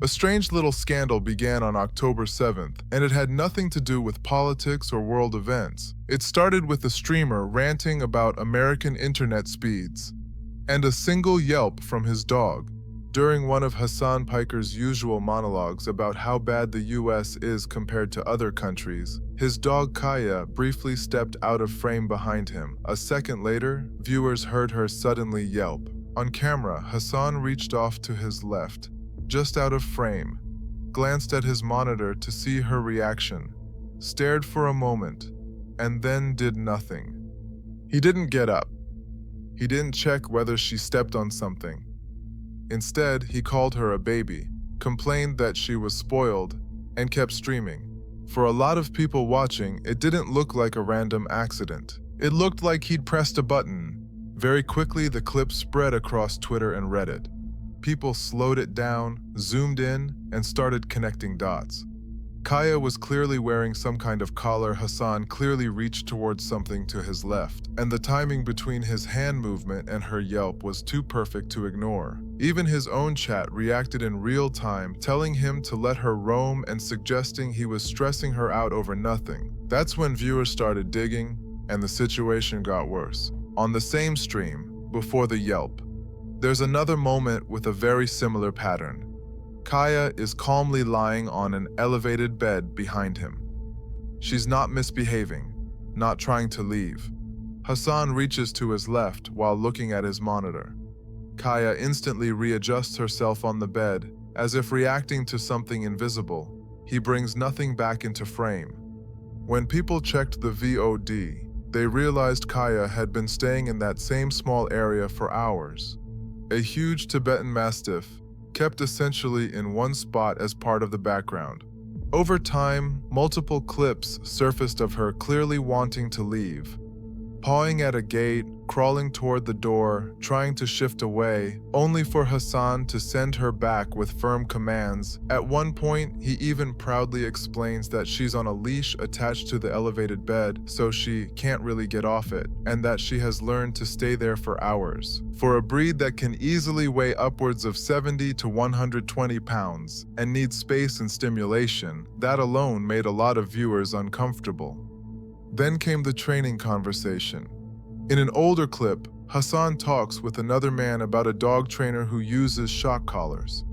A strange little scandal began on October 7th, and it had nothing to do with politics or world events. It started with a streamer ranting about American internet speeds and a single yelp from his dog. During one of Hasan Piker's usual monologues about how bad the US is compared to other countries, his dog Kaia briefly stepped out of frame behind him. A second later, viewers heard her suddenly yelp. On camera, Hasan reached off to his left, just out of frame, glanced at his monitor to see her reaction, stared for a moment, and then did nothing. He didn't get up. He didn't check whether she stepped on something. Instead, he called her a baby, complained that she was spoiled, and kept streaming. For a lot of people watching, it didn't look like a random accident. It looked like he'd pressed a button. Very quickly, the clip spread across Twitter and Reddit. People slowed it down, zoomed in, and started connecting dots. Kaia was clearly wearing some kind of collar. Hasan clearly reached towards something to his left, and the timing between his hand movement and her yelp was too perfect to ignore. Even his own chat reacted in real time, telling him to let her roam and suggesting he was stressing her out over nothing. That's when viewers started digging, and the situation got worse. On the same stream, before the yelp, there's another moment with a very similar pattern. Kaia is calmly lying on an elevated bed behind him. She's not misbehaving, not trying to leave. Hasan reaches to his left while looking at his monitor. Kaia instantly readjusts herself on the bed, as if reacting to something invisible. He brings nothing back into frame. When people checked the VOD, they realized Kaia had been staying in that same small area for hours. A huge Tibetan Mastiff, kept essentially in one spot as part of the background. Over time, multiple clips surfaced of her clearly wanting to leave, pawing at a gate, crawling toward the door, trying to shift away, only for Hasan to send her back with firm commands. At one point, he even proudly explains that she's on a leash attached to the elevated bed, so she can't really get off it, and that she has learned to stay there for hours. For a breed that can easily weigh upwards of 70 to 120 pounds and needs space and stimulation, that alone made a lot of viewers uncomfortable. Then came the training conversation. In an older clip, Hasan talks with another man about a dog trainer who uses shock collars.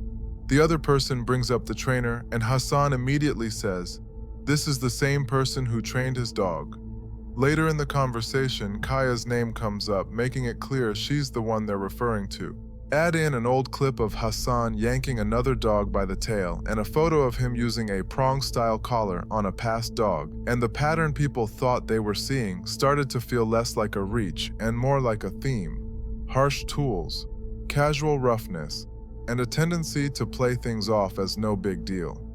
The other person brings up the trainer, and Hasan immediately says, "This is the same person who trained his dog." Later in the conversation, Kaia's name comes up, making it clear she's the one they're referring to. Add in an old clip of Hasan yanking another dog by the tail and a photo of him using a prong-style collar on a past dog, and the pattern people thought they were seeing started to feel less like a reach and more like a theme. Harsh tools, casual roughness, and a tendency to play things off as no big deal.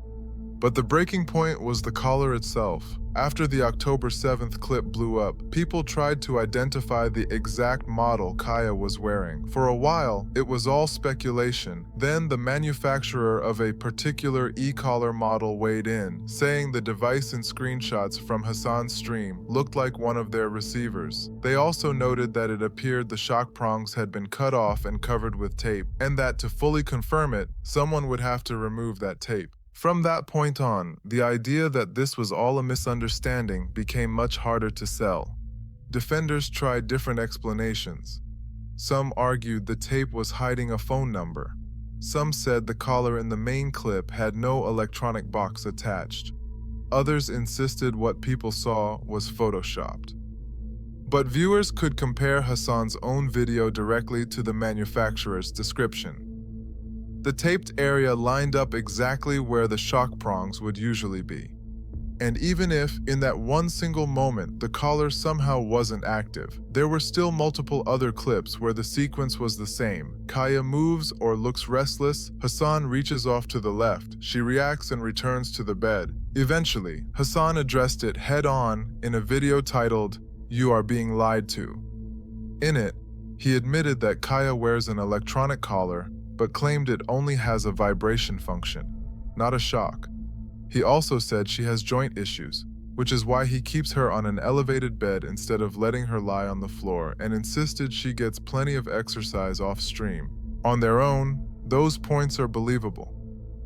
But the breaking point was the collar itself. After the October 7th clip blew up, people tried to identify the exact model Kaia was wearing. For a while, it was all speculation. Then the manufacturer of a particular e-collar model weighed in, saying the device in screenshots from Hasan's stream looked like one of their receivers. They also noted that it appeared the shock prongs had been cut off and covered with tape, and that to fully confirm it, someone would have to remove that tape. From that point on, the idea that this was all a misunderstanding became much harder to sell. Defenders tried different explanations. Some argued the tape was hiding a phone number. Some said the collar in the main clip had no electronic box attached. Others insisted what people saw was photoshopped. But viewers could compare Hasan's own video directly to the manufacturer's description. The taped area lined up exactly where the shock prongs would usually be. And even if, in that one single moment, the collar somehow wasn't active, there were still multiple other clips where the sequence was the same. Kaia moves or looks restless. Hasan reaches off to the left. She reacts and returns to the bed. Eventually, Hasan addressed it head-on in a video titled, "You Are Being Lied To." In it, he admitted that Kaia wears an electronic collar, but claimed it only has a vibration function, not a shock. He also said she has joint issues, which is why he keeps her on an elevated bed instead of letting her lie on the floor, and insisted she gets plenty of exercise off stream. On their own, those points are believable.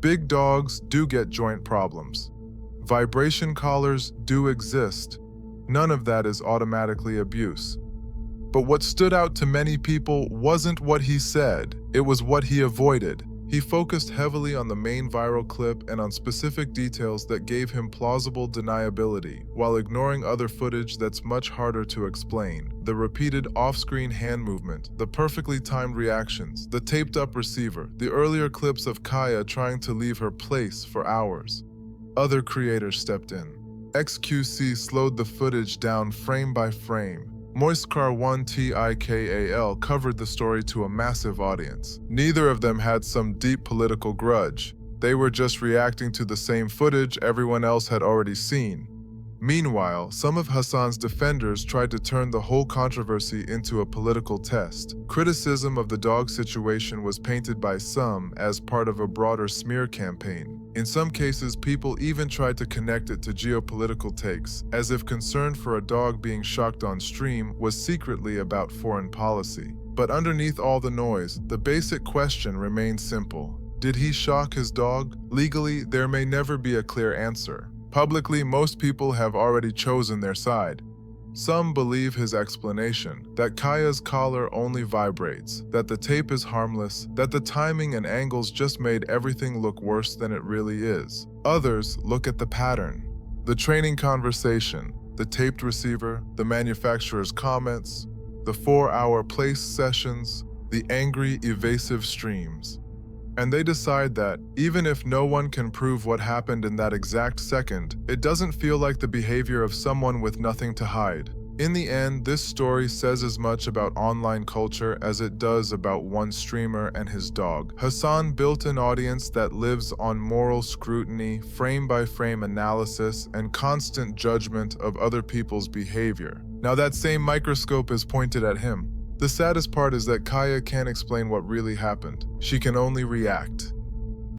Big dogs do get joint problems. Vibration collars do exist. None of that is automatically abuse. But what stood out to many people wasn't what he said, it was what he avoided. He focused heavily on the main viral clip and on specific details that gave him plausible deniability, while ignoring other footage that's much harder to explain. The repeated off-screen hand movement, the perfectly timed reactions, the taped-up receiver, the earlier clips of Kaia trying to leave her place for hours. Other creators stepped in. XQC slowed the footage down frame by frame. Moistcar1TIKAL covered the story to a massive audience. Neither of them had some deep political grudge. They were just reacting to the same footage everyone else had already seen. Meanwhile, some of Hasan's defenders tried to turn the whole controversy into a political test. Criticism of the dog situation was painted by some as part of a broader smear campaign. In some cases, people even tried to connect it to geopolitical takes, as if concern for a dog being shocked on stream was secretly about foreign policy. But underneath all the noise, the basic question remained simple. Did he shock his dog? Legally, there may never be a clear answer. Publicly, most people have already chosen their side. Some believe his explanation, that Kaia's collar only vibrates, that the tape is harmless, that the timing and angles just made everything look worse than it really is. Others look at the pattern, the training conversation, the taped receiver, the manufacturer's comments, the 4-hour place sessions, the angry, evasive streams. And they decide that, even if no one can prove what happened in that exact second, it doesn't feel like the behavior of someone with nothing to hide. In the end, this story says as much about online culture as it does about one streamer and his dog. Hasan built an audience that lives on moral scrutiny, frame-by-frame analysis, and constant judgment of other people's behavior. Now that same microscope is pointed at him. The saddest part is that Kaia can't explain what really happened. She can only react.